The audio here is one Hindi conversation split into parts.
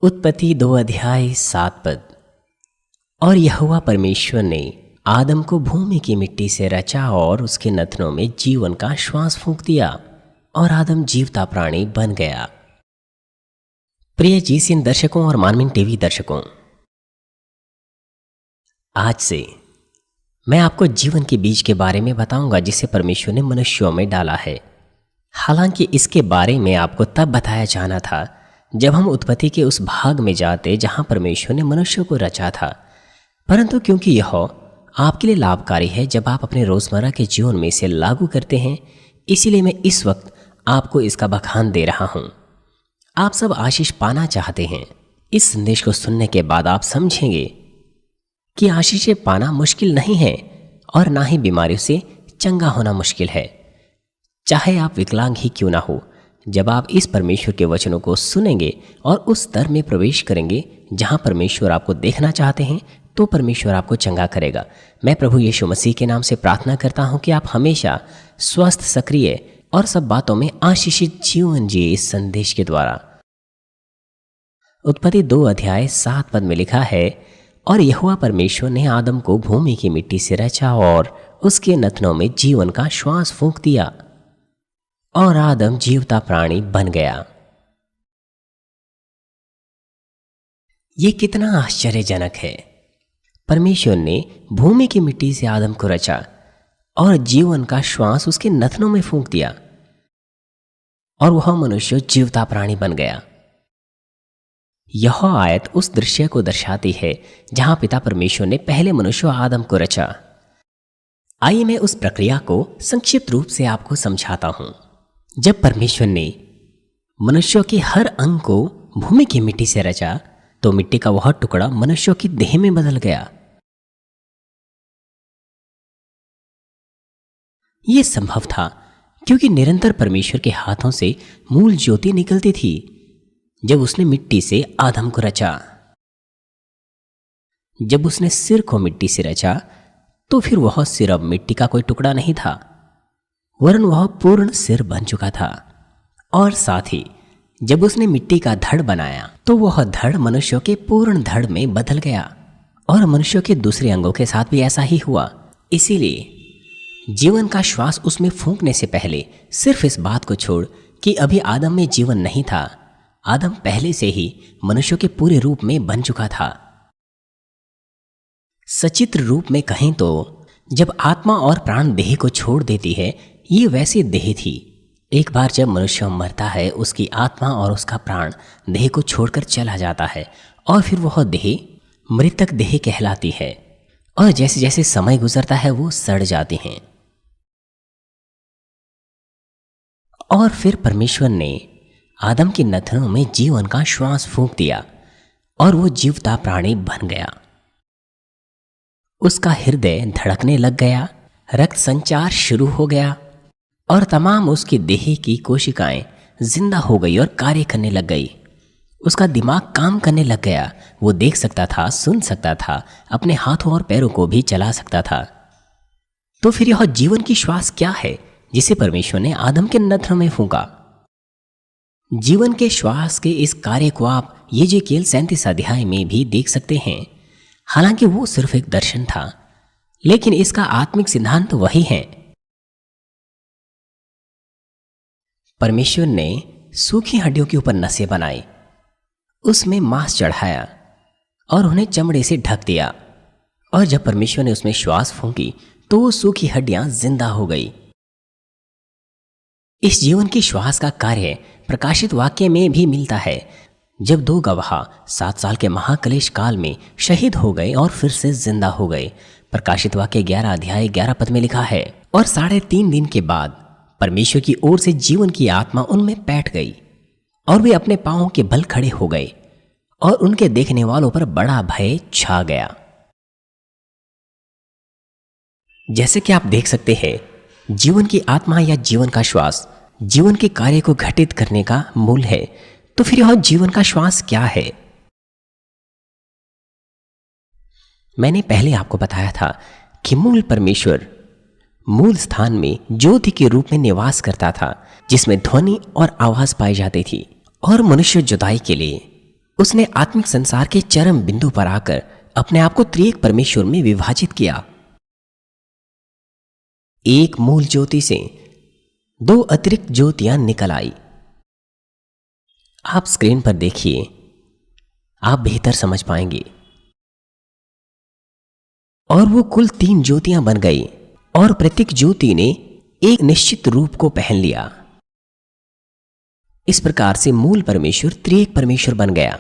उत्पत्ति 2 अध्याय 7 पद। और यहोवा परमेश्वर ने आदम को भूमि की मिट्टी से रचा और उसके नथनों में जीवन का श्वास फूंक दिया और आदम जीवता प्राणी बन गया। प्रिय जीसीएन दर्शकों और मानवीन टीवी दर्शकों, आज से मैं आपको जीवन के बीज के बारे में बताऊंगा जिसे परमेश्वर ने मनुष्यों में डाला है। हालांकि इसके बारे में आपको तब बताया जाना था जब हम उत्पत्ति के उस भाग में जाते जहां परमेश्वर ने मनुष्य को रचा था, परंतु क्योंकि यह आपके लिए लाभकारी है जब आप अपने रोजमर्रा के जीवन में इसे लागू करते हैं, इसीलिए मैं इस वक्त आपको इसका बखान दे रहा हूं। आप सब आशीष पाना चाहते हैं। इस संदेश को सुनने के बाद आप समझेंगे कि आशीषें पाना मुश्किल नहीं है और ना ही बीमारियों से चंगा होना मुश्किल है, चाहे आप विकलांग ही क्यों ना हो। जब आप इस परमेश्वर के वचनों को सुनेंगे और उस स्तर में प्रवेश करेंगे जहां परमेश्वर आपको देखना चाहते हैं, तो परमेश्वर आपको चंगा करेगा। मैं प्रभु यीशु मसीह के नाम से प्रार्थना करता हूं कि आप हमेशा स्वस्थ, सक्रिय और सब बातों में आशीषित जीवन जिए इस संदेश के द्वारा। उत्पत्ति 2 अध्याय 7 पद में लिखा है, और यहोवा परमेश्वर ने आदम को भूमि की मिट्टी से रचा और उसके नथनों में जीवन का श्वास फूंक दिया और आदम जीवता प्राणी बन गया। ये कितना आश्चर्यजनक है। परमेश्वर ने भूमि की मिट्टी से आदम को रचा और जीवन का श्वास उसके नथनों में फूंक दिया और वह मनुष्य जीवता प्राणी बन गया। यह आयत उस दृश्य को दर्शाती है जहां पिता परमेश्वर ने पहले मनुष्य आदम को रचा। आइए मैं उस प्रक्रिया को संक्षिप्त रूप से आपको समझाता हूं। जब परमेश्वर ने मनुष्यों के हर अंग को भूमि की मिट्टी से रचा, तो मिट्टी का वह टुकड़ा मनुष्यों की देह में बदल गया। यह संभव था क्योंकि निरंतर परमेश्वर के हाथों से मूल ज्योति निकलती थी। जब उसने मिट्टी से आदम को रचा, जब उसने सिर को मिट्टी से रचा, तो फिर वह सिर अब मिट्टी का कोई टुकड़ा नहीं था, वरन वह पूर्ण सिर बन चुका था। और साथ ही जब उसने मिट्टी का धड़ बनाया, तो वह धड़ मनुष्यों के पूर्ण धड़ में बदल गया और मनुष्यों के दूसरे अंगों के साथ भी ऐसा ही हुआ। इसीलिए जीवन का श्वास उसमें फूंकने से पहले सिर्फ इस बात को छोड़ कि अभी आदम में जीवन नहीं था, आदम पहले से ही मनुष्यों के पूरे रूप में बन चुका था। सचित्र रूप में कहें तो जब आत्मा और प्राण देह को छोड़ देती है, ये वैसी देह थी। एक बार जब मनुष्य मरता है, उसकी आत्मा और उसका प्राण देह को छोड़कर चला जाता है और फिर वह देह मृतक देह कहलाती है और जैसे जैसे समय गुजरता है वो सड़ जाती हैं। और फिर परमेश्वर ने आदम के नथनों में जीवन का श्वास फूंक दिया और वो जीवता प्राणी बन गया। उसका हृदय धड़कने लग गया, रक्त संचार शुरू हो गया और तमाम उसकी देह की कोशिकाएं जिंदा हो गई और कार्य करने लग गई। उसका दिमाग काम करने लग गया। वो देख सकता था, सुन सकता था, अपने हाथों और पैरों को भी चला सकता था। तो फिर यह जीवन की श्वास क्या है जिसे परमेश्वर ने आदम के नथनों में फूंका? जीवन के श्वास के इस कार्य को आप यजेकिएल 37 अध्याय में भी देख सकते हैं। हालांकि वो सिर्फ एक दर्शन था, लेकिन इसका आत्मिक सिद्धांत वही है। परमेश्वर ने सूखी हड्डियों के ऊपर नसें बनाई, उसमें मांस चढ़ाया और उन्हें चमड़े से ढक दिया, और जब परमेश्वर ने उसमें श्वास फूंकी तो वो सूखी हड्डियां जिंदा हो गई। इस जीवन की श्वास का कार्य प्रकाशित वाक्य में भी मिलता है, जब 2 गवाह 7 साल के महाक्लेश काल में शहीद हो गए और फिर से जिंदा हो गए। प्रकाशित वाक्य 11 अध्याय 11 पद में लिखा है, और 3.5 दिन के बाद परमेश्वर की ओर से जीवन की आत्मा उनमें बैठ गई और वे अपने पांवों के बल खड़े हो गए और उनके देखने वालों पर बड़ा भय छा गया। जैसे कि आप देख सकते हैं, जीवन की आत्मा या जीवन का श्वास जीवन के कार्य को घटित करने का मूल है। तो फिर यह जीवन का श्वास क्या है? मैंने पहले आपको बताया था कि मूल परमेश्वर मूल स्थान में ज्योति के रूप में निवास करता था, जिसमें ध्वनि और आवाज पाई जाती थी। और मनुष्य जुदाई के लिए उसने आत्मिक संसार के चरम बिंदु पर आकर अपने आप को त्रिएक परमेश्वर में विभाजित किया। एक मूल ज्योति से दो अतिरिक्त ज्योतियां निकल आई। आप स्क्रीन पर देखिए, आप बेहतर समझ पाएंगे। और वो कुल 3 ज्योतियां बन गई और प्रत्येक ज्योति ने एक निश्चित रूप को पहन लिया। इस प्रकार से मूल परमेश्वर त्रिएक परमेश्वर बन गया।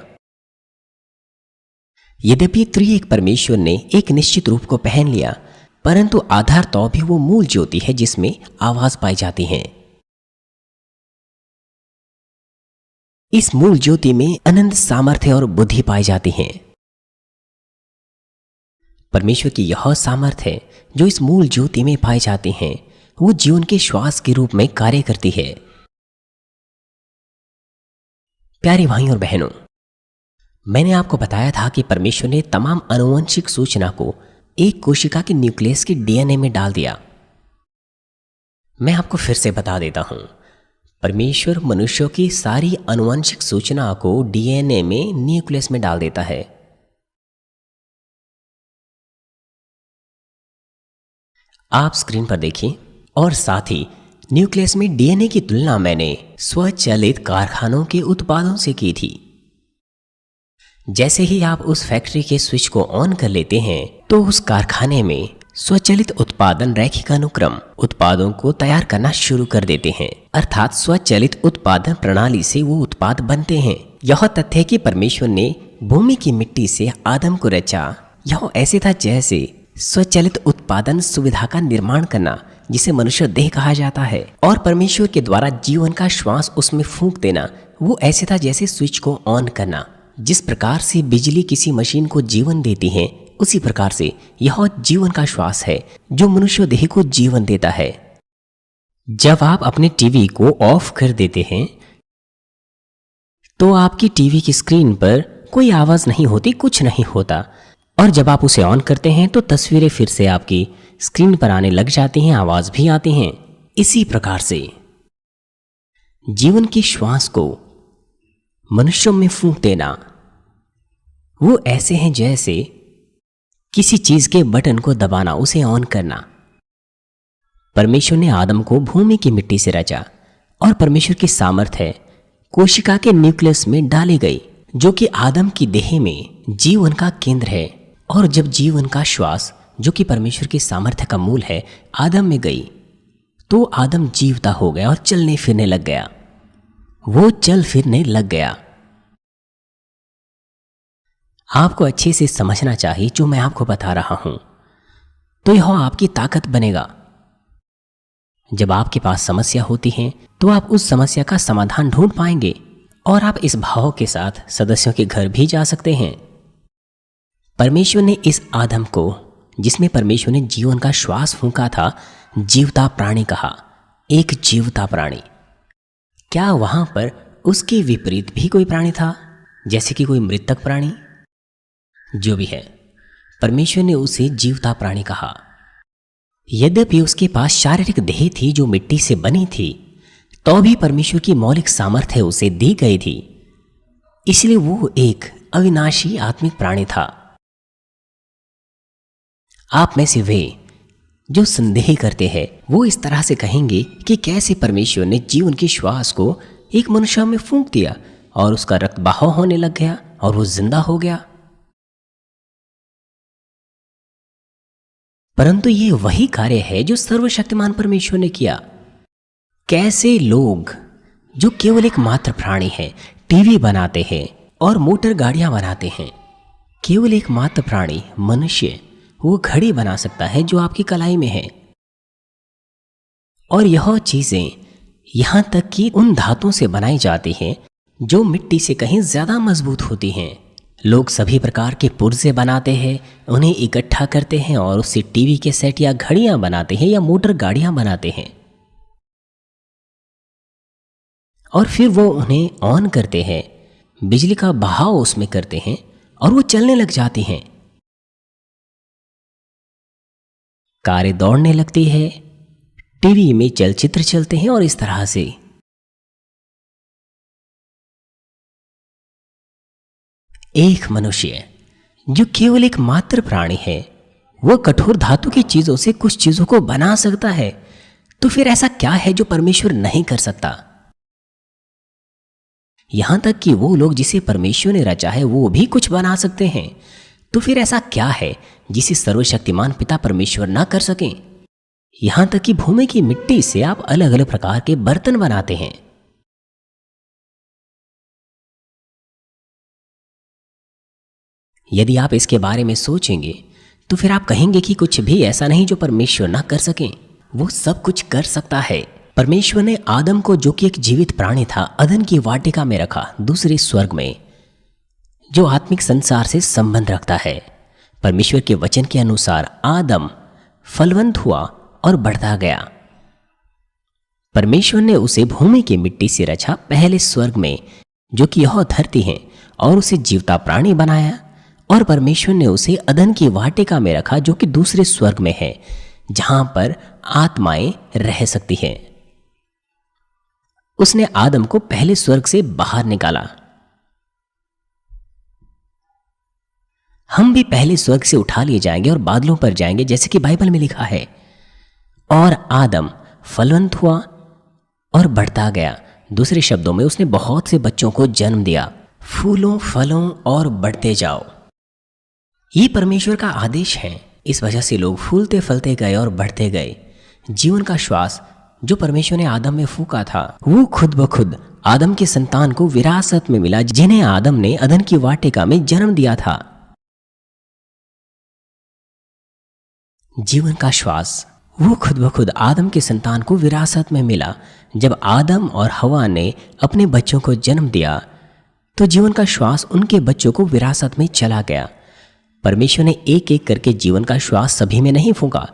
यद्यपि त्रिएक परमेश्वर ने एक निश्चित रूप को पहन लिया, परंतु आधार तो भी वो मूल ज्योति है जिसमें आवाज पाई जाती है। इस मूल ज्योति में अनंत सामर्थ्य और बुद्धि पाई जाती है। परमेश्वर की यह सामर्थ्य जो इस मूल ज्योति में पाई जाती है, वो जीवन के श्वास के रूप में कार्य करती है। प्यारे भाइयों और बहनों, मैंने आपको बताया था कि परमेश्वर ने तमाम आनुवंशिक सूचना को एक कोशिका के न्यूक्लियस के डीएनए में डाल दिया। मैं आपको फिर से बता देता हूं, परमेश्वर मनुष्यों की सारी आनुवंशिक सूचना को डीएनए में न्यूक्लियस में डाल देता है। आप स्क्रीन पर देखिए। और साथ ही न्यूक्लियस में डीएनए की तुलना मैंने स्वचालित कारखानों के उत्पादों से की थी। जैसे ही आप उस फैक्ट्री के स्विच को ऑन कर लेते हैं तो उस कारखाने में स्वचालित उत्पादन रैखिक अनुक्रम उत्पादों को तैयार करना शुरू कर देते हैं, अर्थात स्वचालित उत्पादन प्रणाली से वो उत्पाद बनते हैं। यह तथ्य कि परमेश्वर ने भूमि की मिट्टी से आदम को रचा, यह ऐसे था जैसे स्वचालित उत्पादन सुविधा का निर्माण करना, जिसे मनुष्य देह कहा जाता है, और परमेश्वर के द्वारा जीवन का श्वास उसमें फूंक देना, वो ऐसे था जैसे स्विच को ऑन करना। जिस प्रकार से बिजली किसी मशीन को जीवन देती है, उसी प्रकार से यह जीवन का श्वास है जो मनुष्य देह को जीवन देता है। जब आप अपने टीवी को ऑफ कर देते हैं तो आपकी टीवी की स्क्रीन पर कोई आवाज नहीं होती, कुछ नहीं होता, और जब आप उसे ऑन करते हैं तो तस्वीरें फिर से आपकी स्क्रीन पर आने लग जाती हैं, आवाज भी आती हैं। इसी प्रकार से जीवन की श्वास को मनुष्यों में फूंक देना, वो ऐसे हैं जैसे किसी चीज के बटन को दबाना, उसे ऑन करना। परमेश्वर ने आदम को भूमि की मिट्टी से रचा और परमेश्वर की सामर्थ्य कोशिका के न्यूक्लियस में डाली गई, जो कि आदम की देह में जीवन का केंद्र है। और जब जीवन का श्वास, जो कि परमेश्वर की सामर्थ्य का मूल है, आदम में गई तो आदम जीवता हो गया और चलने फिरने लग गया। वो चल फिरने लग गया। आपको अच्छे से समझना चाहिए जो मैं आपको बता रहा हूं, तो यह आपकी ताकत बनेगा। जब आपके पास समस्या होती है तो आप उस समस्या का समाधान ढूंढ पाएंगे और आप इस भाव के साथ सदस्यों के घर भी जा सकते हैं। परमेश्वर ने इस आदम को, जिसमें परमेश्वर ने जीवन का श्वास फूंका था, जीवता प्राणी कहा, एक जीवता प्राणी। क्या वहां पर उसके विपरीत भी कोई प्राणी था, जैसे कि कोई मृतक प्राणी? जो भी है, परमेश्वर ने उसे जीवता प्राणी कहा। यद्यपि उसके पास शारीरिक देह थी जो मिट्टी से बनी थी, तो भी परमेश्वर की मौलिक सामर्थ्य उसे दी गई थी, इसलिए वो एक अविनाशी आत्मिक प्राणी था। आप में से वे जो संदेह करते हैं वो इस तरह से कहेंगे कि कैसे परमेश्वर ने जीवन के श्वास को एक मनुष्य में फूंक दिया और उसका रक्त बहाव होने लग गया और वो जिंदा हो गया। परंतु ये वही कार्य है जो सर्वशक्तिमान परमेश्वर ने किया। कैसे लोग जो केवल एक मात्र प्राणी है, टीवी बनाते हैं और मोटर गाड़ियां बनाते हैं, केवल एक मात्र प्राणी मनुष्य वो घड़ी बना सकता है जो आपकी कलाई में है। और यह चीजें यहां तक कि उन धातुओं से बनाई जाती हैं जो मिट्टी से कहीं ज्यादा मजबूत होती हैं। लोग सभी प्रकार के पुर्जे बनाते हैं, उन्हें इकट्ठा करते हैं और उससे टीवी के सेट या घड़ियां बनाते हैं या मोटर गाड़ियां बनाते हैं, और फिर वो उन्हें ऑन करते हैं, बिजली का बहाव उसमें करते हैं और वो चलने लग जाती हैं। कारें दौड़ने लगती है, टीवी में चलचित्र चलते हैं और इस तरह से एक मनुष्य जो केवल एक मात्र प्राणी है, वह कठोर धातु की चीजों से कुछ चीजों को बना सकता है, तो फिर ऐसा क्या है जो परमेश्वर नहीं कर सकता? यहां तक कि वो लोग जिसे परमेश्वर ने रचा है वो भी कुछ बना सकते हैं। तो फिर ऐसा क्या है जिसे सर्वशक्तिमान पिता परमेश्वर ना कर सकें? यहां तक कि भूमि की मिट्टी से आप अलग अलग प्रकार के बर्तन बनाते हैं। यदि आप इसके बारे में सोचेंगे तो फिर आप कहेंगे कि कुछ भी ऐसा नहीं जो परमेश्वर ना कर सके। वो सब कुछ कर सकता है। परमेश्वर ने आदम को, जो कि एक जीवित प्राणी था, अदन की वाटिका में रखा, दूसरे स्वर्ग में, जो आत्मिक संसार से संबंध रखता है। परमेश्वर के वचन के अनुसार आदम फलवंत हुआ और बढ़ता गया। परमेश्वर ने उसे भूमि की मिट्टी से रचा, पहले स्वर्ग में जो कि यह धरती है, और उसे जीवता प्राणी बनाया। और परमेश्वर ने उसे अदन की वाटिका में रखा, जो कि दूसरे स्वर्ग में है, जहां पर आत्माएं रह सकती हैं। उसने आदम को पहले स्वर्ग से बाहर निकाला। हम भी पहले स्वर्ग से उठा लिए जाएंगे और बादलों पर जाएंगे, जैसे कि बाइबल में लिखा है। और आदम फलवंत हुआ और बढ़ता गया। दूसरे शब्दों में उसने बहुत से बच्चों को जन्म दिया। फूलों फलों और बढ़ते जाओ, ये परमेश्वर का आदेश है। इस वजह से लोग फूलते फलते गए और बढ़ते गए। जीवन का श्वास जो परमेश्वर ने आदम में फूका था, वो खुद ब खुद आदम के संतान को विरासत में मिला, जिन्हें आदम ने अदन की वाटिका में जन्म दिया था। जीवन का श्वास वो खुद ब खुद आदम के संतान को विरासत में मिला। जब आदम और हवा ने अपने बच्चों को जन्म दिया तो जीवन का श्वास उनके बच्चों को विरासत में चला गया। परमेश्वर ने एक एक करके जीवन का श्वास सभी में नहीं फूंका,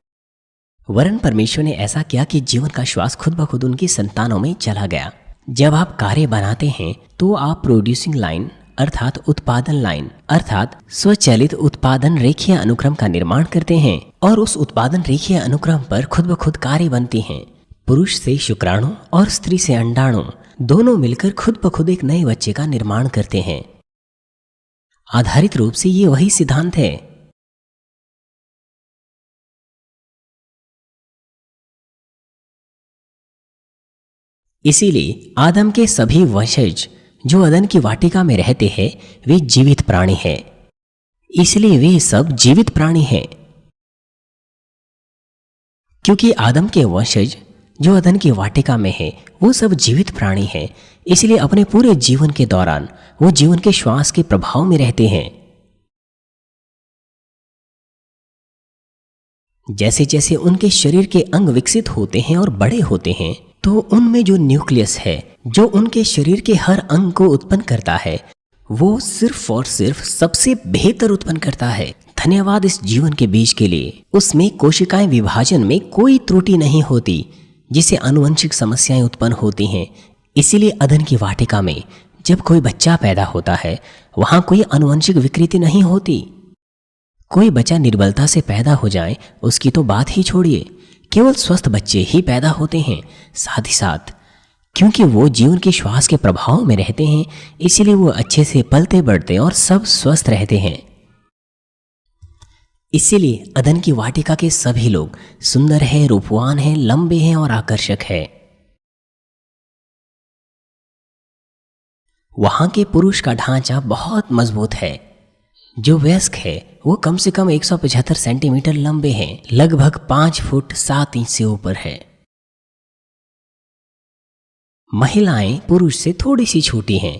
वरन परमेश्वर ने ऐसा किया कि जीवन का श्वास खुद ब खुद उनकी संतानों में चला गया। जब आप कार्य बनाते हैं तो आप प्रोड्यूसिंग लाइन अर्थात उत्पादन लाइन अर्थात स्वचालित उत्पादन रेखीय अनुक्रम का निर्माण करते हैं, और उस उत्पादन रेखीय अनुक्रम पर खुद ब खुद कार्य बनती हैं। पुरुष से शुक्राणु और स्त्री से अंडाणु दोनों मिलकर खुद ब खुद एक नए बच्चे का निर्माण करते हैं। आधारित रूप से ये वही सिद्धांत है। इसीलिए आदम के सभी वंशज जो अदन की वाटिका में रहते हैं वे जीवित प्राणी हैं। इसलिए वे सब जीवित प्राणी हैं, क्योंकि आदम के वंशज जो अदन की वाटिका में है वो सब जीवित प्राणी हैं। इसलिए अपने पूरे जीवन के दौरान वो जीवन के श्वास के प्रभाव में रहते हैं। जैसे जैसे उनके शरीर के अंग विकसित होते हैं और बड़े होते हैं, तो उनमें जो न्यूक्लियस है जो उनके शरीर के हर अंग को उत्पन्न करता है, वो सिर्फ और सिर्फ सबसे बेहतर उत्पन्न करता है। धन्यवाद इस जीवन के बीज के लिए। उसमें कोशिकाएं विभाजन में कोई त्रुटि नहीं होती, जिससे आनुवंशिक समस्याएं उत्पन्न होती हैं। इसीलिए अदन की वाटिका में जब कोई बच्चा पैदा होता है वहां कोई आनुवंशिक विकृति नहीं होती। कोई बच्चा निर्बलता से पैदा हो जाए उसकी तो बात ही छोड़िए, केवल स्वस्थ बच्चे ही पैदा होते हैं। साथ ही साथ क्योंकि वो जीवन के श्वास के प्रभाव में रहते हैं, इसीलिए वो अच्छे से पलते बढ़ते और सब स्वस्थ रहते हैं। इसीलिए अदन की वाटिका के सभी लोग सुंदर हैं, रूपवान हैं, लंबे हैं और आकर्षक हैं। वहां के पुरुष का ढांचा बहुत मजबूत है। जो वयस्क है वो कम से कम 175 सेंटीमीटर लंबे हैं, लगभग 5 फुट 7 इंच से ऊपर है। महिलाएं पुरुष से थोड़ी सी छोटी हैं।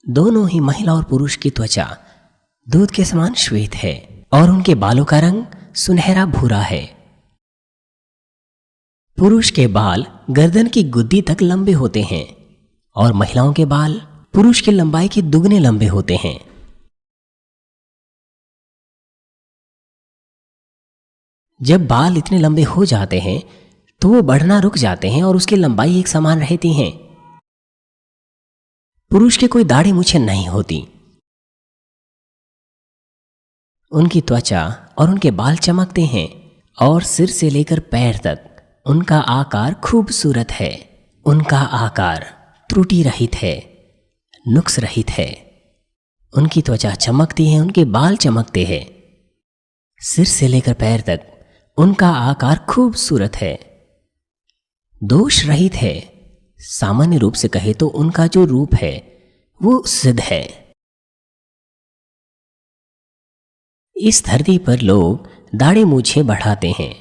दोनों ही महिला और पुरुष की त्वचा दूध के समान श्वेत है और उनके बालों का रंग सुनहरा भूरा है। पुरुष के बाल गर्दन की गुद्दी तक लंबे होते हैं और महिलाओं के बाल पुरुष की लंबाई के दुगने लंबे होते हैं। जब बाल इतने लंबे हो जाते हैं तो वो बढ़ना रुक जाते हैं और उसकी लंबाई एक समान रहती है। पुरुष के कोई दाढ़ी मूछें नहीं होती। उनकी त्वचा और उनके बाल चमकते हैं और सिर से लेकर पैर तक उनका आकार खूबसूरत है। उनका आकार त्रुटि रहित है, नुक्स रहित है। उनकी त्वचा चमकती है, उनके बाल चमकते हैं। सिर से लेकर पैर तक उनका आकार खूबसूरत है, दोष रहित है। सामान्य रूप से कहे तो उनका जो रूप है वो सिद्ध है। इस धरती पर लोग दाढ़ी मूछें बढ़ाते हैं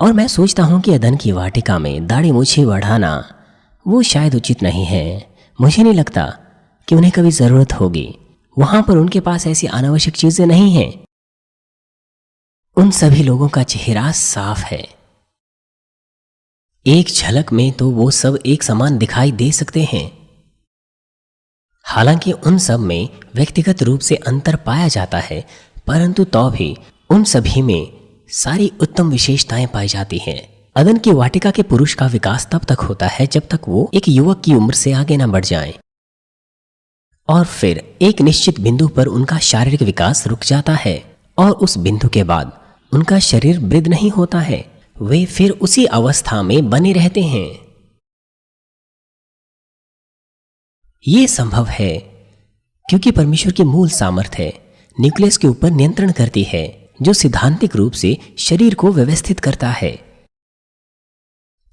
और मैं सोचता हूं कि अदन की वाटिका में दाढ़ी मूछें बढ़ाना वो शायद उचित नहीं है। मुझे नहीं लगता कि उन्हें कभी जरूरत होगी। वहां पर उनके पास ऐसी अनावश्यक चीजें नहीं हैं। उन सभी लोगों का चेहरा साफ है। एक झलक में तो वो सब एक समान दिखाई दे सकते हैं। हालांकि उन सब में व्यक्तिगत रूप से अंतर पाया जाता है, परंतु तो भी उन सभी में सारी उत्तम विशेषताएं पाई जाती हैं। अदन की वाटिका के पुरुष का विकास तब तक होता है जब तक वो एक युवक की उम्र से आगे न बढ़ जाएं, और फिर एक निश्चित बिंदु पर उनका शारीरिक विकास रुक जाता है और उस बिंदु के बाद उनका शरीर वृद्ध नहीं होता है। वे फिर उसी अवस्था में बने रहते हैं। ये संभव है क्योंकि परमेश्वर की मूल सामर्थ्य न्यूक्लियस के ऊपर नियंत्रण करती है, जो सिद्धांतिक रूप से शरीर को व्यवस्थित करता है।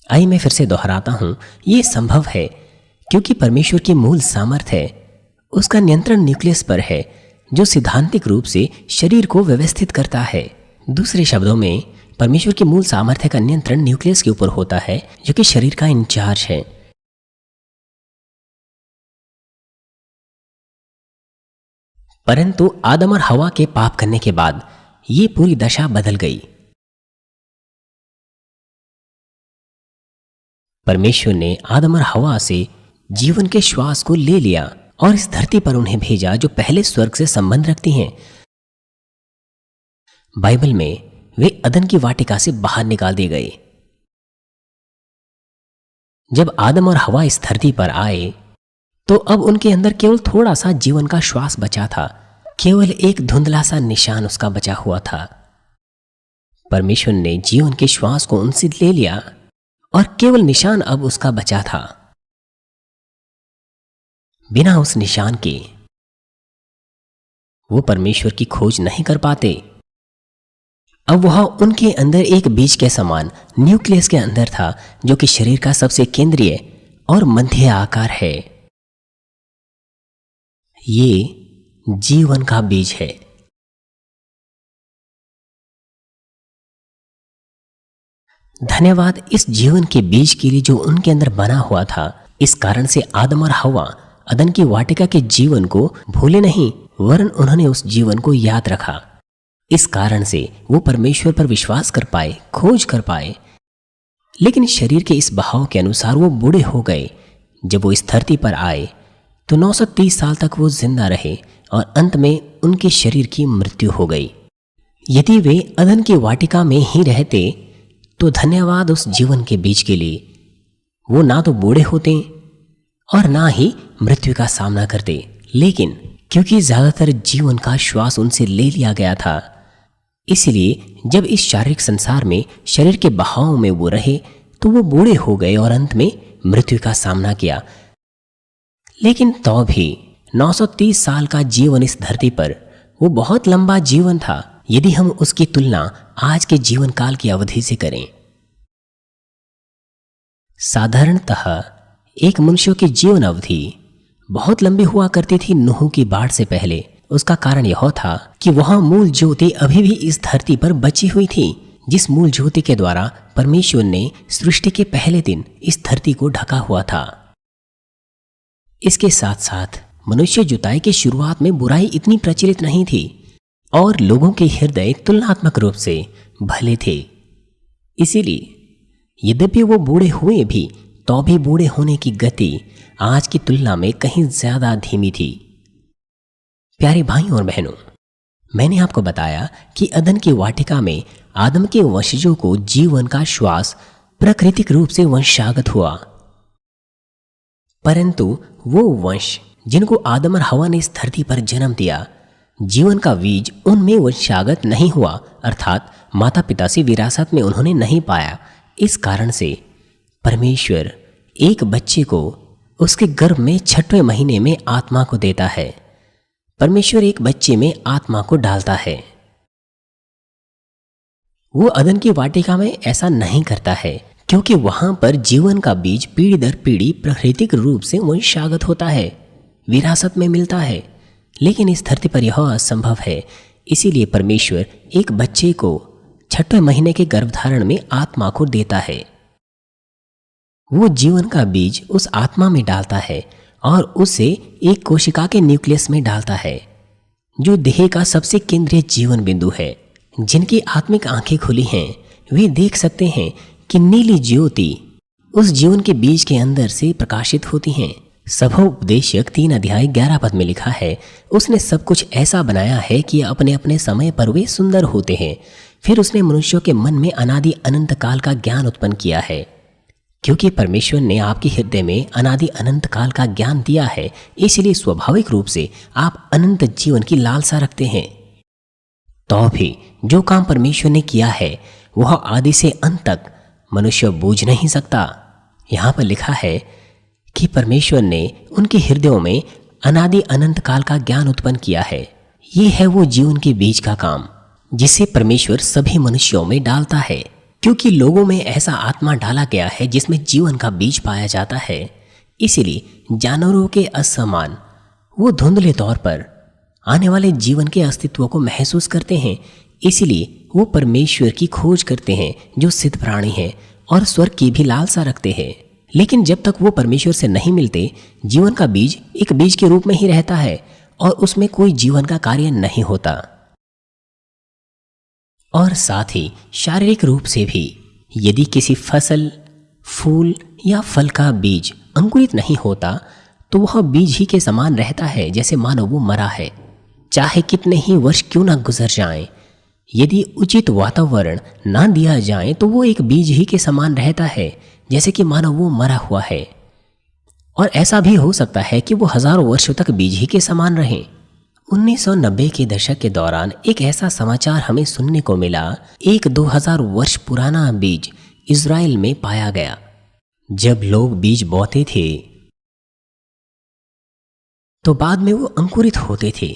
आइए मैं फिर से दोहराता हूं, यह संभव है क्योंकि परमेश्वर की मूल सामर्थ्य उसका नियंत्रण न्यूक्लियस पर है, जो सिद्धांतिक रूप से शरीर को व्यवस्थित करता है। दूसरे शब्दों में परमेश्वर की मूल सामर्थ्य का नियंत्रण न्यूक्लियस के ऊपर होता है, जो कि शरीर का इंचार्ज है। परंतु आदम और हवा के पाप करने के बाद ये पूरी दशा बदल गई। परमेश्वर ने आदम और हवा से जीवन के श्वास को ले लिया और इस धरती पर उन्हें भेजा, जो पहले स्वर्ग से संबंध रखती हैं। बाइबल में वे अदन की वाटिका से बाहर निकाल दिए गए। जब आदम और हवा इस धरती पर आए तो अब उनके अंदर केवल थोड़ा सा जीवन का श्वास बचा था। केवल एक धुंधला सा निशान उसका बचा हुआ था। परमेश्वर ने जीवन के श्वास को उनसे ले लिया और केवल निशान अब उसका बचा था। बिना उस निशान के वो परमेश्वर की खोज नहीं कर पाते। अब वह उनके अंदर एक बीज के समान न्यूक्लियस के अंदर था, जो कि शरीर का सबसे केंद्रीय और मध्य आकार है। ये जीवन का बीज है। धन्यवाद इस जीवन के बीज के लिए जो उनके अंदर बना हुआ था। इस कारण से आदम और हवा अदन की वाटिका के जीवन को भूले नहीं, वरन उन्होंने उस जीवन को याद रखा। इस कारण से वो परमेश्वर पर विश्वास कर पाए, खोज कर पाए। लेकिन शरीर के इस बहाव के अनुसार वो बूढ़े हो गए। जब वो इस धरती पर आए तो 930 साल तक वो जिंदा रहे और अंत में उनके शरीर की मृत्यु हो गई। यदि वे अदन की वाटिका में ही रहते तो धन्यवाद उस जीवन के बीज के लिए, वो ना तो बूढ़े होते और ना ही मृत्यु का सामना करते। लेकिन क्योंकि ज्यादातर जीवन का श्वास उनसे ले लिया गया था, इसलिए जब इस शारीरिक संसार में शरीर के बहाव में वो रहे तो वो बूढ़े हो गए और अंत में मृत्यु का सामना किया। लेकिन तो भी 930 साल का जीवन इस धरती पर वो बहुत लंबा जीवन था, यदि हम उसकी तुलना आज के जीवन काल की अवधि से करें। साधारणतः एक मनुष्य की जीवन अवधि बहुत लंबी हुआ करती थी नूह की बाढ़ से पहले। उसका कारण यह था कि वह मूल ज्योति अभी भी इस धरती पर बची हुई थी, जिस मूल ज्योति के द्वारा परमेश्वर ने सृष्टि के पहले दिन इस धरती को ढका हुआ था। इसके साथ साथ मनुष्य जुताई की शुरुआत में बुराई इतनी प्रचलित नहीं थी और लोगों के हृदय तुलनात्मक रूप से भले थे। इसीलिए यद्यपि वो बूढ़े हुए भी तो भी बूढ़े होने की गति आज की तुलना में कहीं ज्यादा धीमी थी। प्यारे भाइयों और बहनों, मैंने आपको बताया कि अदन की वाटिका में आदम के वंशजों को जीवन का श्वास प्राकृतिक रूप से वंशागत हुआ, परंतु वो वंश जिनको आदम और हवा ने इस धरती पर जन्म दिया, जीवन का बीज उनमें वंशागत नहीं हुआ, अर्थात माता पिता से विरासत में उन्होंने नहीं पाया। इस कारण से परमेश्वर एक बच्चे को उसके गर्भ में 6वें महीने में आत्मा को देता है। परमेश्वर एक बच्चे में आत्मा को डालता है। वो अदन की वाटिका में ऐसा नहीं करता है, क्योंकि वहां पर जीवन का बीज पीढ़ी दर पीढ़ी प्राकृतिक रूप से वंशागत होता है, विरासत में मिलता है। लेकिन इस धरती पर यह असंभव है। इसीलिए परमेश्वर एक बच्चे को 6वें महीने के गर्भधारण में आत्मा को देता है। वो जीवन का बीज उस आत्मा में डालता है और उसे एक कोशिका के न्यूक्लियस में डालता है, जो देह का सबसे केंद्रीय जीवन बिंदु है। जिनकी आत्मिक आंखें खुली हैं वे देख सकते हैं कि नीली ज्योति उस जीवन के बीज के अंदर से प्रकाशित होती हैं। सभोपदेशक 3 अध्याय 11 पद में लिखा है, उसने सब कुछ ऐसा बनाया है कि अपने अपने समय पर वे सुंदर होते हैं। फिर उसने मनुष्यों के मन में अनादि अनंत काल का ज्ञान उत्पन्न किया है। क्योंकि परमेश्वर ने आपके हृदय में अनादि अनंत काल का ज्ञान दिया है, इसलिए स्वाभाविक रूप से आप अनंत जीवन की लालसा रखते हैं। तो भी जो काम परमेश्वर ने किया है वह आदि से अंत तक मनुष्य बूझ नहीं सकता। यहाँ पर लिखा है कि परमेश्वर ने उनके हृदयों में अनादि अनंत काल का ज्ञान उत्पन्न किया है। ये है वो जीवन के बीज का काम जिसे परमेश्वर सभी मनुष्यों में डालता है। क्योंकि लोगों में ऐसा आत्मा डाला गया है जिसमें जीवन का बीज पाया जाता है, इसलिए जानवरों के असमान वो धुंधले तौर पर आने वाले जीवन के अस्तित्व को महसूस करते हैं। इसलिए वो परमेश्वर की खोज करते हैं जो सिद्ध प्राणी हैं और स्वर्ग की भी लालसा रखते हैं। लेकिन जब तक वो परमेश्वर से नहीं मिलते, जीवन का बीज एक बीज के रूप में ही रहता है और उसमें कोई जीवन का कार्य नहीं होता। और साथ ही शारीरिक रूप से भी यदि किसी फसल, फूल या फल का बीज अंकुरित नहीं होता तो वह बीज ही के समान रहता है, जैसे मानो वो मरा है। चाहे कितने ही वर्ष क्यों ना गुजर जाएं, यदि उचित वातावरण ना दिया जाए तो वो एक बीज ही के समान रहता है, जैसे कि मानो वो मरा हुआ है। और ऐसा भी हो सकता है कि वो हजारों वर्षों तक बीज ही के समान रहे। 1990 के दशक के दौरान एक ऐसा समाचार हमें सुनने को मिला, एक 2000 वर्ष पुराना बीज इज़राइल में पाया गया। जब लोग बीज बोते थे तो बाद में वो अंकुरित होते थे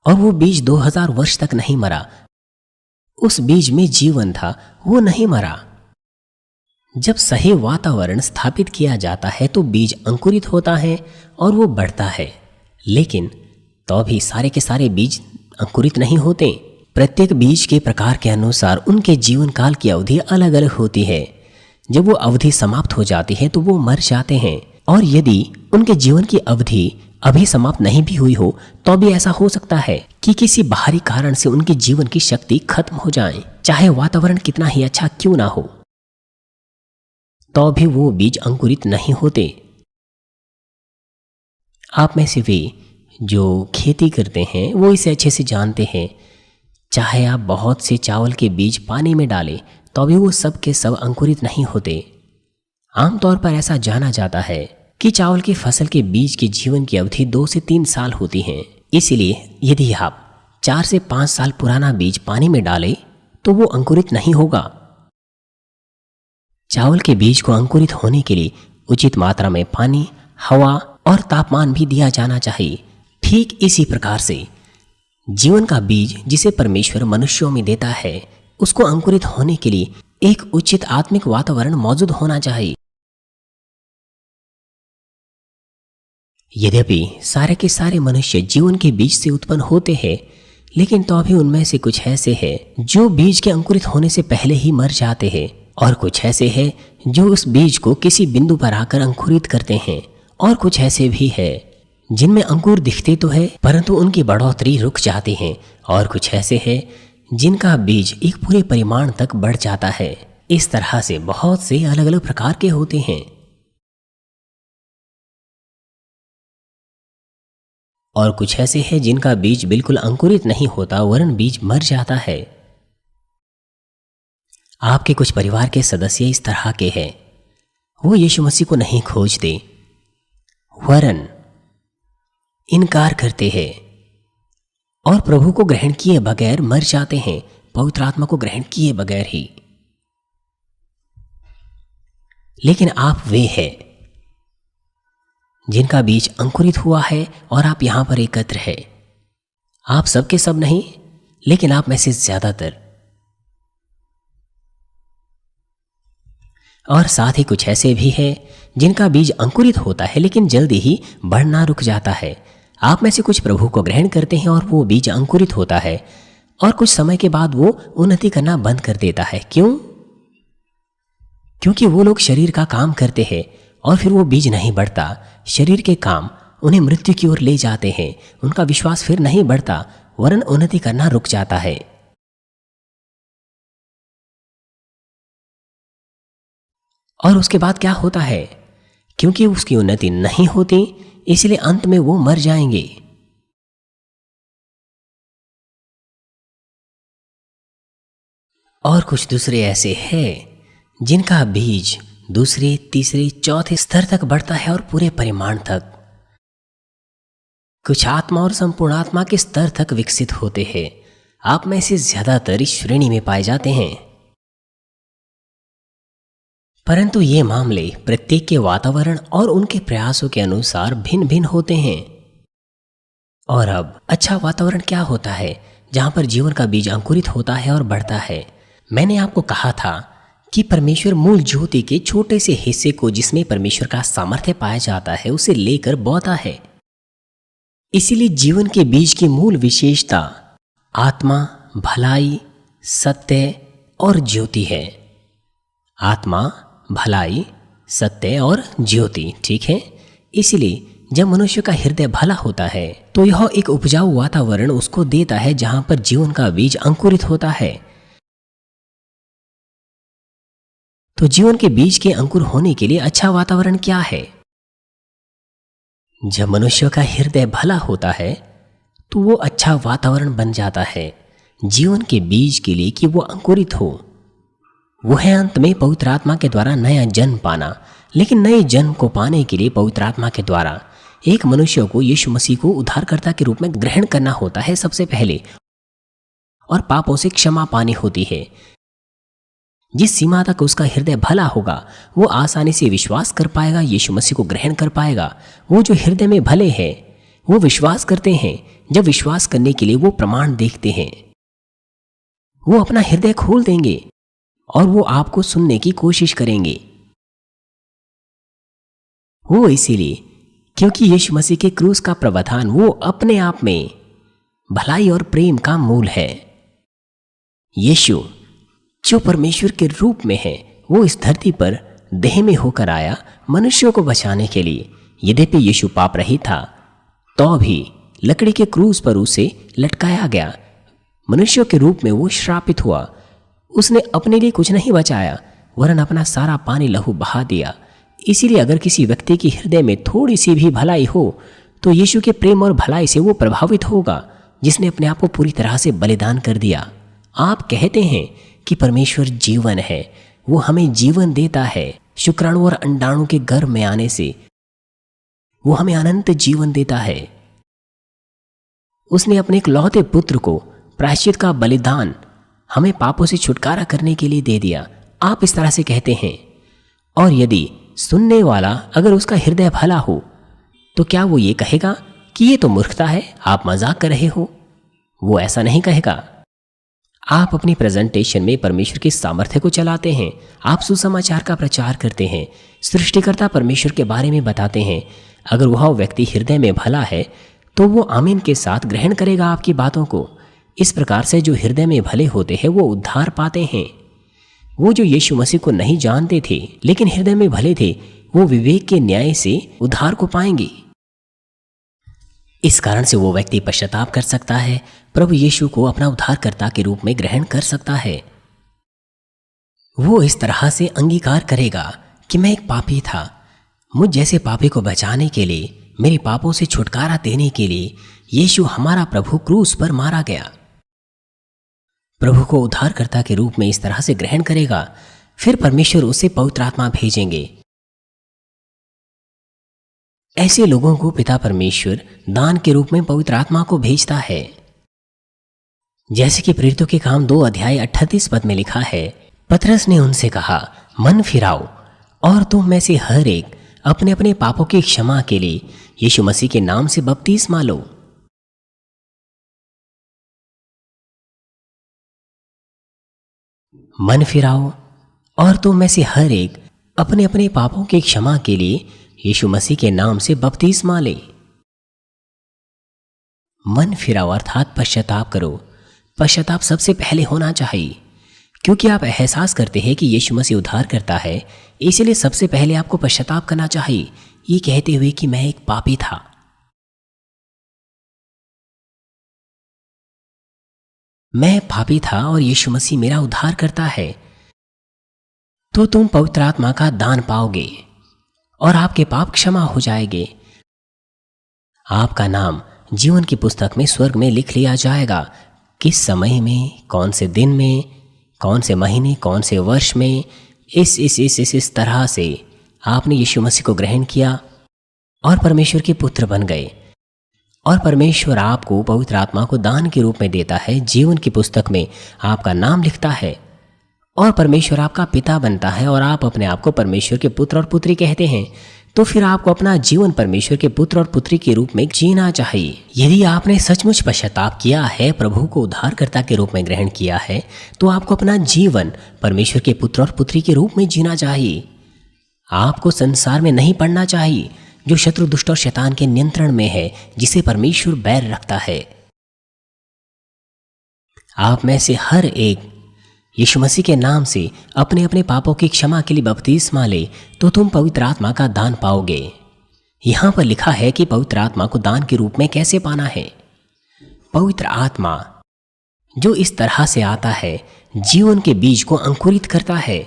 और वो बीज 2000 वर्ष तक नहीं मरा। उस बीज में जीवन था, वो नहीं मरा। जब सही वातावरण स्थापित किया जाता है तो बीज अंकुरित होता है और वो बढ़ता है। लेकिन तो भी सारे के सारे बीज अंकुरित नहीं होते। प्रत्येक बीज के प्रकार के अनुसार उनके जीवन काल की अवधि अलग अलग होती है। जब वो अवधि समाप्त हो जाती है तो वो मर जाते हैं। और यदि उनके जीवन की अवधि अभी समाप्त नहीं भी हुई हो तो भी ऐसा हो सकता है कि किसी बाहरी कारण से उनके जीवन की शक्ति खत्म हो जाए, चाहे वातावरण कितना ही अच्छा क्यों ना हो, तो भी वो बीज अंकुरित नहीं होते। आप में से वे जो खेती करते हैं वो इसे अच्छे से जानते हैं। चाहे आप बहुत से चावल के बीज पानी में डालें तो भी वो सब के सब अंकुरित नहीं होते। आमतौर पर ऐसा जाना जाता है कि चावल की फसल के बीज के जीवन की अवधि 2 से 3 साल होती है। इसलिए यदि आप 4 से 5 साल पुराना बीज पानी में डालें तो वो अंकुरित नहीं होगा। चावल के बीज को अंकुरित होने के लिए उचित मात्रा में पानी, हवा और तापमान भी दिया जाना चाहिए। ठीक इसी प्रकार से जीवन का बीज जिसे परमेश्वर मनुष्यों में देता है, उसको अंकुरित होने के लिए एक उचित आत्मिक वातावरण मौजूद होना चाहिए। यद्यपि सारे के सारे मनुष्य जीवन के बीज से उत्पन्न होते हैं, लेकिन तो भी उनमें से कुछ ऐसे हैं जो बीज के अंकुरित होने से पहले ही मर जाते हैं, और कुछ ऐसे हैं जो उस बीज को किसी बिंदु पर आकर अंकुरित करते हैं, और कुछ ऐसे भी हैं जिनमें अंकुर दिखते तो है परंतु उनकी बढ़ोतरी रुक जाती है, और कुछ ऐसे हैं जिनका बीज एक पूरे परिमाण तक बढ़ जाता है। इस तरह से बहुत से अलग अलग प्रकार के होते हैं। और कुछ ऐसे हैं जिनका बीज बिल्कुल अंकुरित नहीं होता वरन बीज मर जाता है। आपके कुछ परिवार के सदस्य इस तरह के हैं, वो यीशु मसीह को नहीं खोजते वरन इनकार करते हैं और प्रभु को ग्रहण किए बगैर मर जाते हैं, पवित्र आत्मा को ग्रहण किए बगैर ही। लेकिन आप वे हैं जिनका बीज अंकुरित हुआ है और आप यहाँ पर एकत्र है। आप सबके सब नहीं, लेकिन आप में से ज्यादातर। और साथ ही कुछ ऐसे भी हैं जिनका बीज अंकुरित होता है लेकिन जल्दी ही बढ़ना रुक जाता है। आप में से कुछ प्रभु को ग्रहण करते हैं और वो बीज अंकुरित होता है और कुछ समय के बाद वो उन्नति करना बंद कर देता है। क्यों? क्योंकि वो लोग शरीर का काम करते हैं और फिर वो बीज नहीं बढ़ता। शरीर के काम उन्हें मृत्यु की ओर ले जाते हैं। उनका विश्वास फिर नहीं बढ़ता, वरन उन्नति करना रुक जाता है। और उसके बाद क्या होता है? क्योंकि उसकी उन्नति नहीं होती, इसलिए अंत में वो मर जाएंगे। और कुछ दूसरे ऐसे हैं जिनका बीज दूसरे, तीसरे, चौथे स्तर तक बढ़ता है और पूरे परिमाण तक। कुछ आत्मा और संपूर्ण आत्मा के स्तर तक विकसित होते हैं। आप में से ज्यादातर इस श्रेणी में पाए जाते हैं। परंतु ये मामले प्रत्येक के वातावरण और उनके प्रयासों के अनुसार भिन्न भिन्न होते हैं। और अब अच्छा वातावरण क्या होता है? जहां पर जीवन का बीज अंकुरित होता है और बढ़ता है। मैंने आपको कहा था कि परमेश्वर मूल ज्योति के छोटे से हिस्से को, जिसमें परमेश्वर का सामर्थ्य पाया जाता है, उसे लेकर बोता है। इसीलिए जीवन के बीज की मूल विशेषता आत्मा, भलाई, सत्य और ज्योति है। आत्मा, भलाई, सत्य और ज्योति, ठीक है। इसलिए जब मनुष्य का हृदय भला होता है तो यह एक उपजाऊ वातावरण उसको देता है जहां पर जीवन का बीज अंकुरित होता है। तो जीवन के बीज के अंकुर होने के लिए अच्छा वातावरण क्या है? जब मनुष्य का हृदय भला होता है तो वो अच्छा वातावरण बन जाता है जीवन के बीज के लिए कि वो अंकुरित हो। वो है अंत में पवित्र आत्मा के द्वारा नया जन्म पाना। लेकिन नए जन्म को पाने के लिए पवित्र आत्मा के द्वारा एक मनुष्य को यीशु मसीह को उद्धारकर्ता के रूप में ग्रहण करना होता है सबसे पहले, और पापों से क्षमा पानी होती है। जिस सीमा तक उसका हृदय भला होगा वो आसानी से विश्वास कर पाएगा, यीशु मसीह को ग्रहण कर पाएगा। वो जो हृदय में भले हैं वो विश्वास करते हैं। जब विश्वास करने के लिए वो प्रमाण देखते हैं, वो अपना हृदय खोल देंगे और वो आपको सुनने की कोशिश करेंगे। वो इसीलिए क्योंकि यीशु मसीह के क्रूस का प्रावधान वो अपने आप में भलाई और प्रेम का मूल है। यीशु जो परमेश्वर के रूप में है वो इस धरती पर देह में होकर आया मनुष्यों को बचाने के लिए। यद्यपि यीशु पाप रहित था तो भी लकड़ी के क्रूस पर उसे लटकाया गया। मनुष्यों के रूप में वो श्रापित हुआ। उसने अपने लिए कुछ नहीं बचाया वरन अपना सारा पानी लहू बहा दिया। इसीलिए अगर किसी व्यक्ति के हृदय में थोड़ी सी भी भलाई हो तो यीशु के प्रेम और भलाई से वो प्रभावित होगा, जिसने अपने आप को पूरी तरह से बलिदान कर दिया। आप कहते हैं कि परमेश्वर जीवन है, वो हमें जीवन देता है। शुक्राणु और अंडाणु के गर्भ में आने से वो हमें अनंत जीवन देता है। उसने अपने इकलौते पुत्र को प्रायश्चित का बलिदान हमें पापों से छुटकारा करने के लिए दे दिया। आप इस तरह से कहते हैं। और यदि सुनने वाला अगर उसका हृदय भला हो तो क्या वो ये कहेगा कि ये तो मूर्खता है, आप मजाक कर रहे हो? वो ऐसा नहीं कहेगा। आप अपनी प्रेजेंटेशन में परमेश्वर के सामर्थ्य को चलाते हैं। आप सुसमाचार का प्रचार करते हैं, सृष्टिकर्ता परमेश्वर के बारे में बताते हैं। अगर वह व्यक्ति हृदय में भला है तो वो आमीन के साथ ग्रहण करेगा आपकी बातों को। इस प्रकार से जो हृदय में भले होते हैं वो उद्धार पाते हैं। वो जो यीशु मसीह को नहीं जानते थे लेकिन हृदय में भले थे, वो विवेक के न्याय से उद्धार को पाएंगे। इस कारण से वो व्यक्ति पश्चाताप कर सकता है, प्रभु यीशु को अपना उद्धारकर्ता के रूप में ग्रहण कर सकता है। वो इस तरह से अंगीकार करेगा कि मैं एक पापी था, मुझ जैसे पापी को बचाने के लिए, मेरे पापों से छुटकारा देने के लिए यीशु हमारा प्रभु क्रूस पर मारा गया। प्रभु को उद्धारकर्ता के रूप में इस तरह से ग्रहण करेगा, फिर परमेश्वर उसे पवित्र आत्मा भेजेंगे। ऐसे लोगों को पिता परमेश्वर दान के रूप में पवित्र आत्मा को भेजता है। जैसे कि प्रेरितों के काम 2 अध्याय 38 पद में लिखा है, पतरस ने उनसे कहा, मन फिराओ और तुम में से हर एक अपने अपने पापों की क्षमा के लिए यीशु मसीह के नाम से बपतिस्मा लो। मन फिराओ और तुम में से हर एक अपने अपने पापों की क्षमा के लिए यीशु मसीह के नाम से बपतिस्मा ले। मन फिराओ अर्थात पश्चाताप करो। पश्चाताप सबसे पहले होना चाहिए, क्योंकि आप एहसास करते हैं कि यीशु मसीह उद्धार करता है, इसलिए सबसे पहले आपको पश्चाताप करना चाहिए, ये कहते हुए कि मैं एक पापी था। मैं पापी था और यीशु मसीह मेरा उद्धार करता है। तो तुम पवित्र आत्मा का दान पाओगे और आपके पाप क्षमा हो जाएंगे। आपका नाम जीवन की पुस्तक में स्वर्ग में लिख लिया जाएगा। किस समय में, कौन से दिन में, कौन से महीने, कौन से वर्ष में, इस तरह से आपने यीशु मसीह को ग्रहण किया और परमेश्वर के पुत्र बन गए। और परमेश्वर आपको पवित्र आत्मा को दान के रूप में देता है, जीवन की पुस्तक में आपका नाम लिखता है और परमेश्वर आपका पिता बनता है और आप अपने आप को परमेश्वर के पुत्र और पुत्री कहते हैं। तो फिर आपको अपना जीवन परमेश्वर के पुत्र और पुत्री के रूप में जीना चाहिए। यदि आपने सचमुच पश्चाताप किया है, प्रभु को उद्धारकर्ता के रूप में ग्रहण किया है, तो आपको अपना जीवन परमेश्वर के पुत्र और पुत्री के रूप में जीना चाहिए। आपको संसार में नहीं पड़ना चाहिए जो शत्रु, दुष्ट और शैतान के नियंत्रण में है, जिसे परमेश्वर बैर रखता है। आप में से हर एक यीशु मसीह के नाम से अपने अपने पापों की क्षमा के लिए बपतिस्मा ले, तो तुम पवित्र आत्मा का दान पाओगे। यहां पर लिखा है कि पवित्र आत्मा को दान के रूप में कैसे पाना है। पवित्र आत्मा जो इस तरह से आता है, जीवन के बीज को अंकुरित करता है।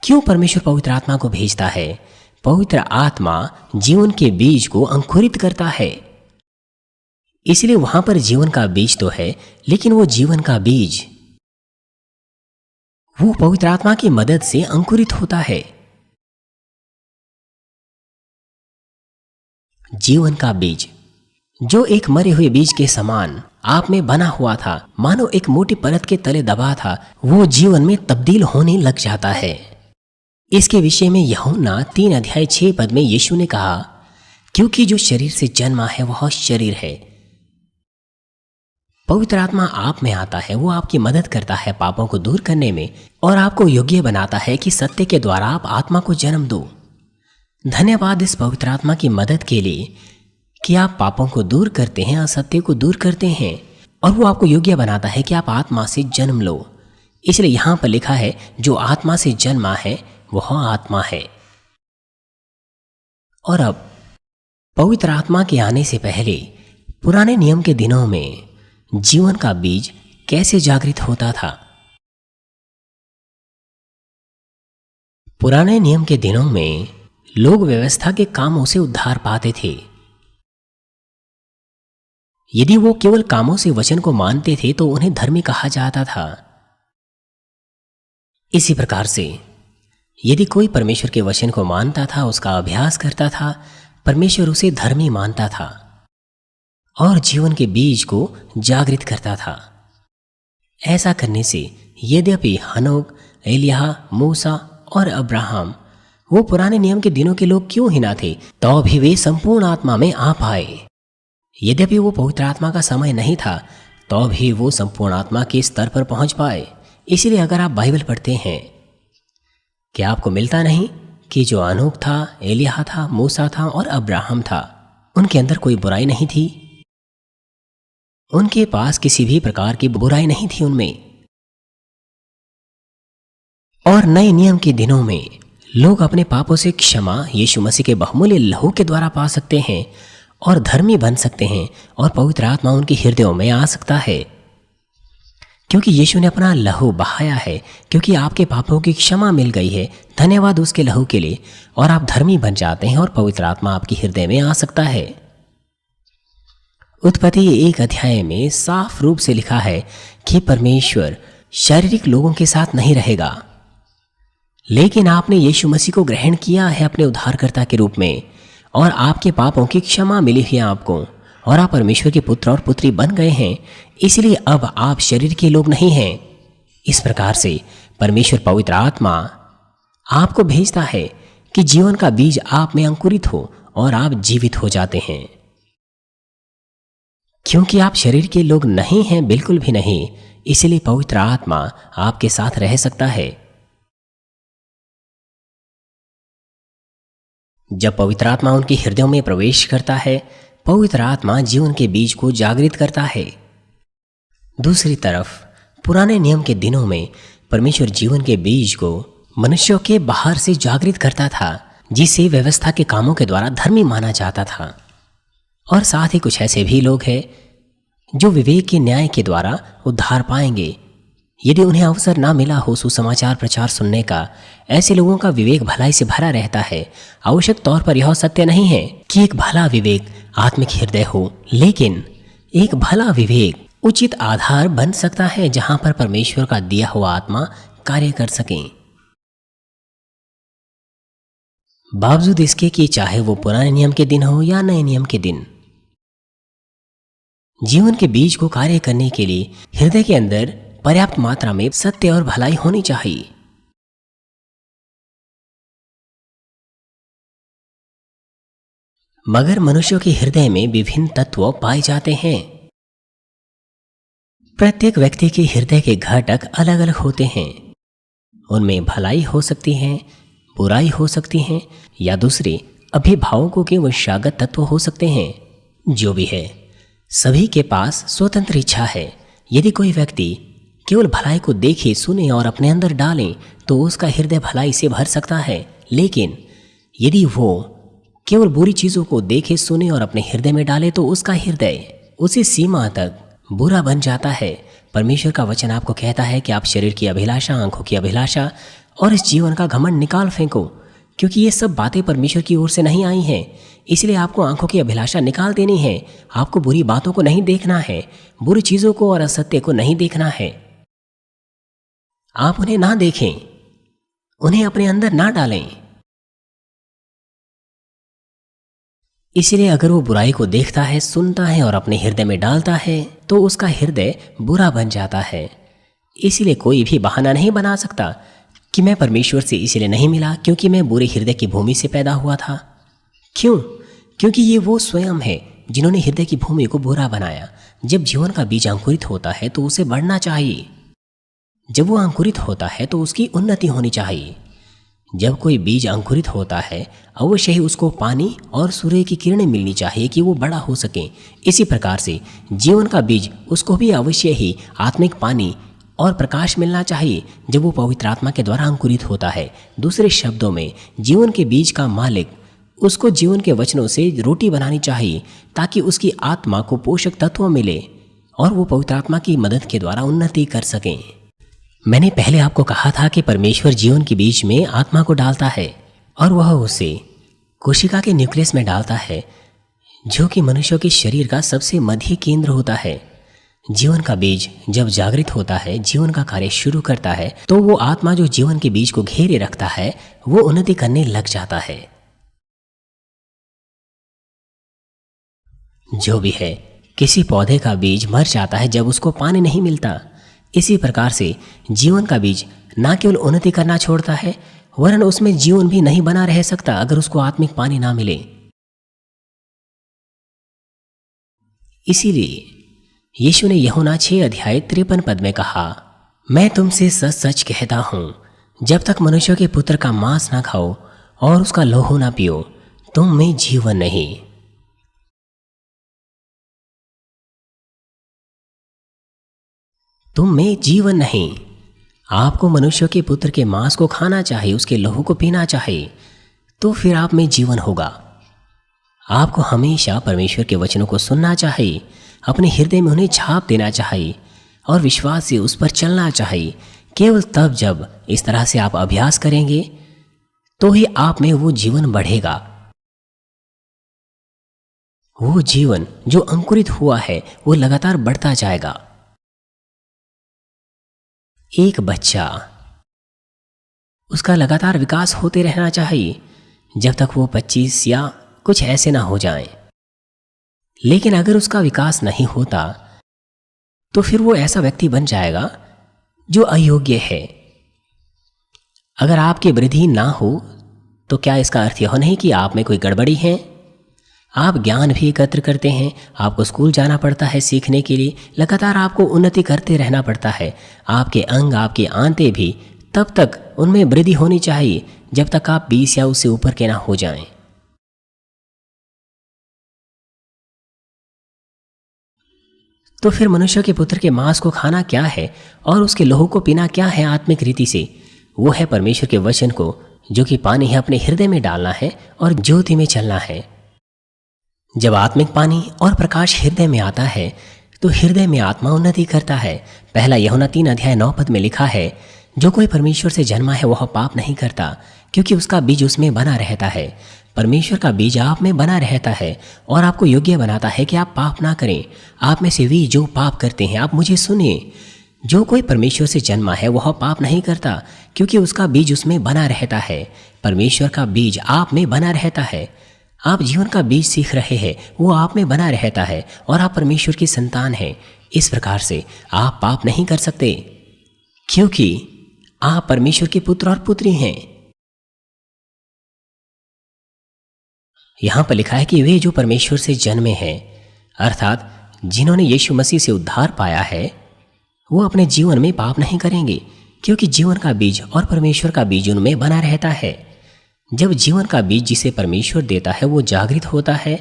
क्यों परमेश्वर पवित्र आत्मा को भेजता है? पवित्र आत्मा जीवन के बीज को अंकुरित करता है। इसलिए वहां पर जीवन का बीज तो है, लेकिन वो जीवन का बीज वो पवित्र आत्मा की मदद से अंकुरित होता है। जीवन का बीज जो एक मरे हुए बीज के समान आप में बना हुआ था, मानो एक मोटी परत के तले दबा था, वो जीवन में तब्दील होने लग जाता है। इसके विषय में यूहन्ना 3:6 में यीशु ने कहा, क्योंकि जो शरीर से जन्मा है वह शरीर है। पवित्र आत्मा आप में आता है, वो आपकी मदद करता है पापों को दूर करने में और आपको योग्य बनाता है कि सत्य के द्वारा आप आत्मा को जन्म दो। धन्यवाद इस पवित्र आत्मा की मदद के लिए कि आप पापों को दूर करते हैं, असत्य को दूर करते हैं और वो आपको योग्य बनाता है कि आप आत्मा से जन्म लो। इसलिए यहां पर लिखा है, जो आत्मा से जन्मा है वह आत्मा है। और अब पवित्र आत्मा के आने से पहले पुराने नियम के दिनों में जीवन का बीज कैसे जागृत होता था? पुराने नियम के दिनों में लोग व्यवस्था के कामों से उद्धार पाते थे। यदि वो केवल कामों से वचन को मानते थे तो उन्हें धर्मी कहा जाता था। इसी प्रकार से यदि कोई परमेश्वर के वचन को मानता था, उसका अभ्यास करता था, परमेश्वर उसे धर्मी मानता था और जीवन के बीज को जागृत करता था। ऐसा करने से यद्यपि हनोक, एलिय्याह, मूसा और अब्राहम वो पुराने नियम के दिनों के लोग क्यों ही ना थे, तो भी वे संपूर्ण आत्मा में आ पाए। यद्यपि वो पवित्र आत्मा का समय नहीं था, तो भी वो संपूर्ण आत्मा के स्तर पर पहुंच पाए। इसीलिए अगर आप बाइबल पढ़ते हैं, क्या आपको मिलता नहीं कि जो हनोक था, एलिय्याह था, मूसा था और अब्राहम था, उनके अंदर कोई बुराई नहीं थी। उनके पास किसी भी प्रकार की बुराई नहीं थी उनमें। और नए नियम के दिनों में लोग अपने पापों से क्षमा यीशु मसीह के बहुमूल्य लहू के द्वारा पा सकते हैं और धर्मी बन सकते हैं और पवित्र आत्मा उनके हृदयों में आ सकता है, क्योंकि यीशु ने अपना लहू बहाया है। क्योंकि आपके पापों की क्षमा मिल गई है, धन्यवाद उसके लहू के लिए, और आप धर्मी बन जाते हैं और पवित्र आत्मा आपके हृदय में आ सकता है। उत्पत्ति 1 में साफ रूप से लिखा है कि परमेश्वर शारीरिक लोगों के साथ नहीं रहेगा, लेकिन आपने यीशु मसीह को ग्रहण किया है अपने उद्धारकर्ता के रूप में और आपके पापों की क्षमा मिली है आपको और आप परमेश्वर के पुत्र और पुत्री बन गए हैं। इसलिए अब आप शरीर के लोग नहीं हैं। इस प्रकार से परमेश्वर पवित्र आत्मा आपको भेजता है कि जीवन का बीज आप में अंकुरित हो और आप जीवित हो जाते हैं। क्योंकि आप शरीर के लोग नहीं हैं, बिल्कुल भी नहीं, इसलिए पवित्र आत्मा आपके साथ रह सकता है। जब पवित्र आत्मा उनके हृदयों में प्रवेश करता है, पवित्र आत्मा जीवन के बीज को जागृत करता है। दूसरी तरफ पुराने नियम के दिनों में परमेश्वर जीवन के बीज को मनुष्यों के बाहर से जागृत करता था, जिसे व्यवस्था के कामों के द्वारा धर्मी माना जाता था। और साथ ही कुछ ऐसे भी लोग हैं जो विवेक के न्याय के द्वारा उद्धार पाएंगे। यदि उन्हें अवसर ना मिला हो सुसमाचार प्रचार सुनने का, ऐसे लोगों का विवेक भलाई से भरा रहता है। आवश्यक तौर पर यह सत्य नहीं है कि एक भला विवेक आत्मिक हृदय हो, लेकिन एक भला विवेक उचित आधार बन सकता है जहां पर परमेश्वर का दिया हुआ आत्मा कार्य कर सके। बावजूद इसके कि चाहे वो पुराने नियम के दिन हो या नए नियम के दिन, जीवन के बीज को कार्य करने के लिए हृदय के अंदर पर्याप्त मात्रा में सत्य और भलाई होनी चाहिए। मगर मनुष्यों के हृदय में विभिन्न तत्व पाए जाते हैं। प्रत्येक व्यक्ति के हृदय के घटक अलग अलग होते हैं। उनमें भलाई हो सकती है, बुराई हो सकती है, या दूसरे अभिभावकों के वंशागत तत्व हो सकते हैं। जो भी है, सभी के पास स्वतंत्र इच्छा है। यदि कोई व्यक्ति केवल भलाई को देखे, सुने और अपने अंदर डाले तो उसका हृदय भलाई से भर सकता है। लेकिन यदि वो केवल बुरी चीज़ों को देखे, सुने और अपने हृदय में डाले तो उसका हृदय उसी सीमा तक बुरा बन जाता है। परमेश्वर का वचन आपको कहता है कि आप शरीर की अभिलाषा, आंखों की अभिलाषा और इस जीवन का घमंड निकाल फेंको, क्योंकि ये सब बातें परमेश्वर की ओर से नहीं आई हैं। इसलिए आपको आंखों की अभिलाषा निकाल देनी है। आपको बुरी बातों को नहीं देखना है, बुरी चीज़ों को और असत्य को नहीं देखना है। आप उन्हें ना देखें, उन्हें अपने अंदर ना डालें। इसलिए अगर वो बुराई को देखता है, सुनता है और अपने हृदय में डालता है तो उसका हृदय बुरा बन जाता है। इसलिए कोई भी बहाना नहीं बना सकता कि मैं परमेश्वर से इसलिए नहीं मिला क्योंकि मैं बुरे हृदय की भूमि से पैदा हुआ था। क्यों? क्योंकि ये वो स्वयं है जिन्होंने हृदय की भूमि को बुरा बनाया। जब जीवन का बीज अंकुरित होता है तो उसे बढ़ना चाहिए। जब वो अंकुरित होता है तो उसकी उन्नति होनी चाहिए। जब कोई बीज अंकुरित होता है, अवश्य ही उसको पानी और सूर्य की किरणें मिलनी चाहिए कि वो बड़ा हो सके। इसी प्रकार से जीवन का बीज, उसको भी अवश्य ही आत्मिक पानी और प्रकाश मिलना चाहिए जब वो पवित्र आत्मा के द्वारा अंकुरित होता है। दूसरे शब्दों में, जीवन के बीज का मालिक उसको जीवन के वचनों से रोटी बनानी चाहिए ताकि उसकी आत्मा को पोषक तत्व मिले और वो पवित्र आत्मा की मदद के द्वारा उन्नति कर सकें। मैंने पहले आपको कहा था कि परमेश्वर जीवन के बीज में आत्मा को डालता है और वह उसे कोशिका के न्यूक्लियस में डालता है, जो कि मनुष्यों के शरीर का सबसे मध्य केंद्र होता है। जीवन का बीज जब जागृत होता है, जीवन का कार्य शुरू करता है, तो वो आत्मा जो जीवन के बीज को घेरे रखता है वो उन्नति करने लग जाता है। जो भी है, किसी पौधे का बीज मर जाता है जब उसको पानी नहीं मिलता। इसी प्रकार से जीवन का बीज ना केवल उन्नति करना छोड़ता है, वरन उसमें जीवन भी नहीं बना रह सकता अगर उसको आत्मिक पानी ना मिले। इसीलिए यीशु ने यूहन्ना 6:53 में कहा, मैं तुमसे सच सच कहता हूं, जब तक मनुष्य के पुत्र का मांस ना खाओ और उसका लहू ना पियो, तुम में जीवन नहीं। तुम में जीवन नहीं। आपको मनुष्य के पुत्र के मांस को खाना चाहिए, उसके लहू को पीना चाहिए, तो फिर आप में जीवन होगा। आपको हमेशा परमेश्वर के वचनों को सुनना चाहिए, अपने हृदय में उन्हें छाप देना चाहिए और विश्वास से उस पर चलना चाहिए। केवल तब जब इस तरह से आप अभ्यास करेंगे तो ही आप में वो जीवन बढ़ेगा। वो जीवन जो अंकुरित हुआ है वो लगातार बढ़ता जाएगा। एक बच्चा, उसका लगातार विकास होते रहना चाहिए जब तक वो 25 या कुछ ऐसे ना हो जाएं। लेकिन अगर उसका विकास नहीं होता तो फिर वो ऐसा व्यक्ति बन जाएगा जो अयोग्य है। अगर आपकी वृद्धि ना हो तो क्या इसका अर्थ यह नहीं कि आप में कोई गड़बड़ी है? आप ज्ञान भी एकत्र करते हैं, आपको स्कूल जाना पड़ता है सीखने के लिए, लगातार आपको उन्नति करते रहना पड़ता है। आपके अंग, आपके आंतें भी तब तक उनमें वृद्धि होनी चाहिए जब तक आप 20 या उससे ऊपर के ना हो जाएं। तो फिर मनुष्य के पुत्र के मांस को खाना क्या है और उसके लहू को पीना क्या है आत्मिक रीति से? वो है परमेश्वर के वचन को, जो कि पानी है, अपने हृदय में डालना है और ज्योति में चलना है। जब आत्मिक पानी और प्रकाश हृदय में आता है तो हृदय में आत्मा उन्नति करता है। पहला यूहन्ना 3:9 में लिखा है, जो कोई परमेश्वर से जन्मा है वह पाप नहीं करता, क्योंकि उसका बीज उसमें बना रहता है। परमेश्वर का बीज आप में बना रहता है और आपको योग्य बनाता है कि आप पाप ना करें। आप में से वे जो पाप करते हैं, आप मुझे सुनिए, जो कोई परमेश्वर से जन्मा है वह पाप नहीं करता, क्योंकि उसका बीज उसमें बना रहता है। परमेश्वर का बीज आप में बना रहता है। आप जीवन का बीज सीख रहे हैं, वो आप में बना रहता है और आप परमेश्वर की संतान हैं। इस प्रकार से आप पाप नहीं कर सकते, क्योंकि आप परमेश्वर के पुत्र और पुत्री हैं। यहां पर लिखा है कि वे जो परमेश्वर से जन्मे हैं, अर्थात जिन्होंने यीशु मसीह से उद्धार पाया है, वो अपने जीवन में पाप नहीं करेंगे, क्योंकि जीवन का बीज और परमेश्वर का बीज उनमें बना रहता है। जब जीवन का बीज जिसे परमेश्वर देता है वो जागृत होता है,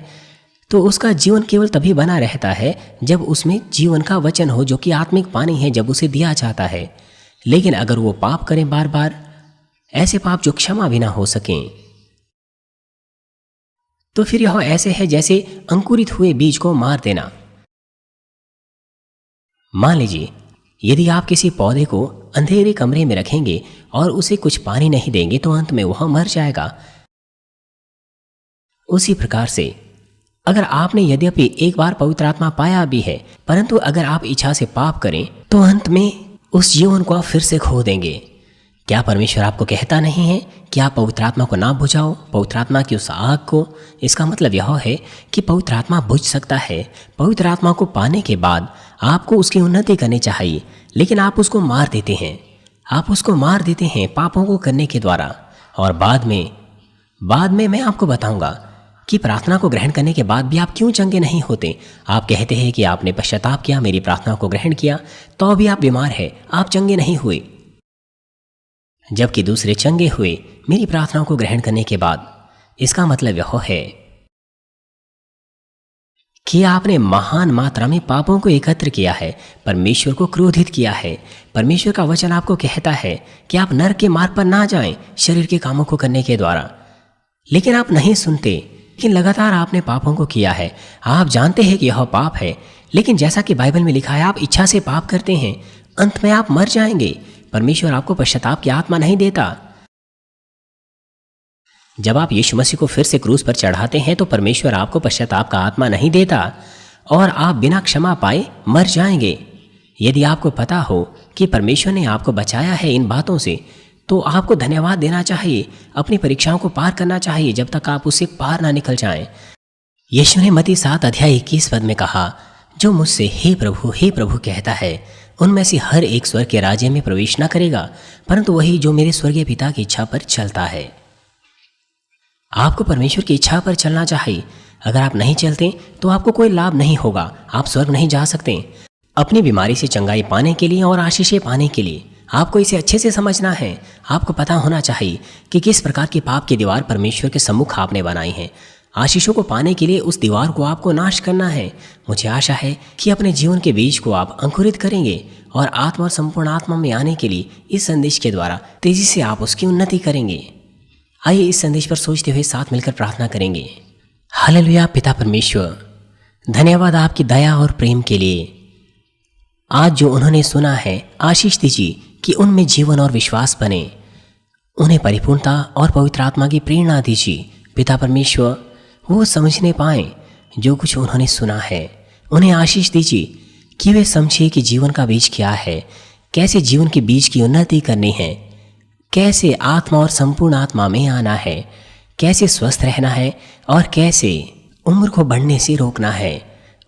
तो उसका जीवन केवल तभी बना रहता है जब उसमें जीवन का वचन हो, जो कि आत्मिक पानी है, जब उसे दिया जाता है। लेकिन अगर वो पाप करें बार बार, ऐसे पाप जो क्षमा भी ना हो सकें, तो फिर यह ऐसे है जैसे अंकुरित हुए बीज को मार देना। मान लीजिए, यदि आप किसी पौधे को अंधेरे कमरे में रखेंगे और उसे कुछ पानी नहीं देंगे तो अंत में वह मर जाएगा। उसी प्रकार से अगर आपने यद्यपि एक बार पवित्र आत्मा पाया भी है, परंतु अगर आप इच्छा से पाप करें तो अंत में उस जीवन को आप फिर से खो देंगे। क्या परमेश्वर आपको कहता नहीं है कि आप पवित्र आत्मा को ना बुझाओ, पवित्र आत्मा की उस आग को? इसका मतलब यह है कि पवित्र आत्मा बुझ सकता है। पवित्र आत्मा को पाने के बाद आपको उसकी उन्नति करनी चाहिए, लेकिन आप उसको मार देते हैं। आप उसको मार देते हैं पापों को करने के द्वारा। और बाद में मैं आपको बताऊंगा कि प्रार्थना को ग्रहण करने के बाद भी आप क्यों चंगे नहीं होते। आप कहते हैं कि आपने पश्चाताप किया, मेरी प्रार्थना को ग्रहण किया, तो भी आप बीमार हैं, आप चंगे नहीं हुए, जबकि दूसरे चंगे हुए मेरी प्रार्थना को ग्रहण करने के बाद। इसका मतलब यह है कि आपने महान मात्रा में पापों को एकत्र किया है, परमेश्वर को क्रोधित किया है। परमेश्वर का वचन आपको कहता है कि आप नरक के मार्ग पर ना जाएं शरीर के कामों को करने के द्वारा, लेकिन आप नहीं सुनते। लेकिन लगातार आपने पापों को किया है। आप जानते हैं कि यह पाप है, लेकिन जैसा कि बाइबल में लिखा है, आप इच्छा से पाप करते हैं, अंत में आप मर जाएंगे। परमेश्वर आपको पश्चाताप की आत्मा नहीं देता। जब आप यीशु मसीह को फिर से क्रूस पर चढ़ाते हैं तो परमेश्वर आपको पश्चाताप का आत्मा नहीं देता और आप बिना क्षमा पाए मर जाएंगे। यदि आपको पता हो कि परमेश्वर ने आपको बचाया है इन बातों से, तो आपको धन्यवाद देना चाहिए। अपनी परीक्षाओं को पार करना चाहिए जब तक आप उससे पार ना निकल जाएं। यीशु ने मत्ती 7:21 में कहा, जो मुझसे हे प्रभु कहता है, उनमें से हर एक स्वर्ग के राज्य में प्रवेश न करेगा, परंतु वही जो मेरे स्वर्गीय पिता की इच्छा पर चलता है। आपको परमेश्वर की इच्छा पर चलना चाहिए। अगर आप नहीं चलते तो आपको कोई लाभ नहीं होगा, आप स्वर्ग नहीं जा सकते। अपनी बीमारी से चंगाई पाने के लिए और आशीषें पाने के लिए आपको इसे अच्छे से समझना है। आपको पता होना चाहिए कि किस प्रकार की पाप की दीवार परमेश्वर के सम्मुख आपने बनाई है। आशीषों को पाने के लिए उस दीवार को आपको नाश करना है। मुझे आशा है कि अपने जीवन के बीज को आप अंकुरित करेंगे और आत्मा और संपूर्ण आत्मा में आने के लिए इस संदेश के द्वारा तेजी से आप उसकी उन्नति करेंगे। आइए इस संदेश पर सोचते हुए साथ मिलकर प्रार्थना करेंगे। हालेलुया। पिता परमेश्वर, धन्यवाद आपकी दया और प्रेम के लिए। आज जो उन्होंने सुना है, आशीष दीजिए कि उनमें जीवन और विश्वास बने। उन्हें परिपूर्णता और पवित्र आत्मा की प्रेरणा दीजिए। पिता परमेश्वर, वो समझने पाएं जो कुछ उन्होंने सुना है। उन्हें आशीष दीजिए कि वे समझे कि जीवन का बीज क्या है, कैसे जीवन के बीज की उन्नति करनी है, कैसे आत्मा और संपूर्ण आत्मा में आना है, कैसे स्वस्थ रहना है और कैसे उम्र को बढ़ने से रोकना है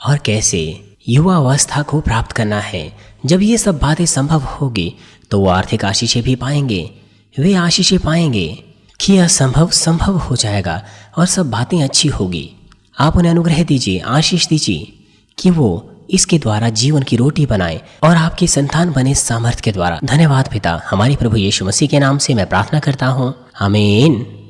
और कैसे युवा अवस्था को प्राप्त करना है। जब ये सब बातें संभव होगी तो वो आर्थिक आशीषें भी पाएंगे। वे आशीषें पाएंगे कि असंभव संभव हो जाएगा और सब बातें अच्छी होगी। आप उन्हें अनुग्रह दीजिए, आशीष दीजिए कि वो इसके द्वारा जीवन की रोटी बनाए और आपकी संतान बने सामर्थ्य के द्वारा। धन्यवाद पिता, हमारे प्रभु यीशु मसीह के नाम से मैं प्रार्थना करता हूँ, आमीन।